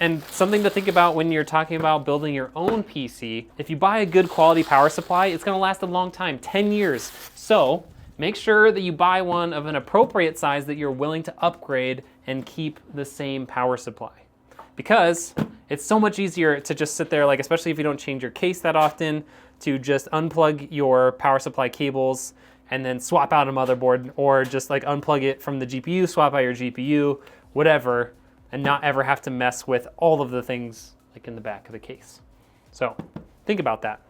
And something to think about when you're talking about building your own PC, if you buy a good quality power supply, it's gonna last a long time, 10 years. So make sure that you buy one of an appropriate size that you're willing to upgrade and keep the same power supply. Because it's so much easier to just sit there, like especially if you don't change your case that often, to just unplug your power supply cables and then swap out a motherboard, or just like unplug it from the GPU, swap out your GPU, whatever, and not ever have to mess with all of the things like in the back of the case. So think about that.